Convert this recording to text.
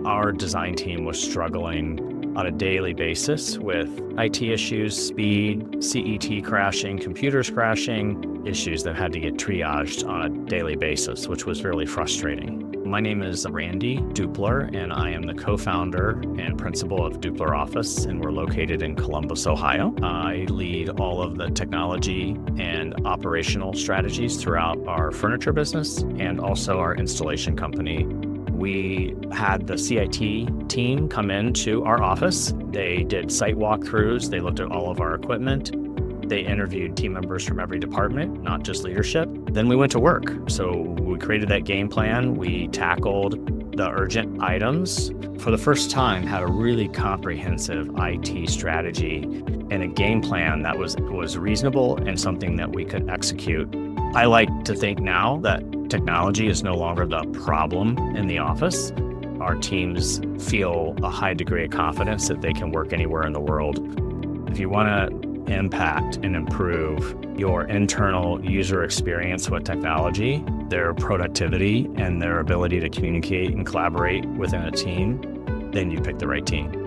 Our design team was struggling on a daily basis with IT issues, speed, CET crashing, computers crashing, issues that had to get triaged on a daily basis, which was really frustrating. My name is Randy Dupler, and I am the co-founder and principal of Dupler Office, and we're located in Columbus, Ohio. I lead all of the technology and operational strategies throughout our furniture business and also our installation company. We had the CIT team come into our office. They did site walkthroughs. They looked at all of our equipment. They interviewed team members from every department, not just leadership. Then we went to work. So we created that game plan. We tackled the urgent items. For the first time, had a really comprehensive IT strategy and a game plan that was reasonable and something that we could execute. I like to think now that technology is no longer the problem in the office. Our teams feel a high degree of confidence that they can work anywhere in the world. If you want to impact and improve your internal user experience with technology, their productivity, and their ability to communicate and collaborate within a team, then you pick the right team.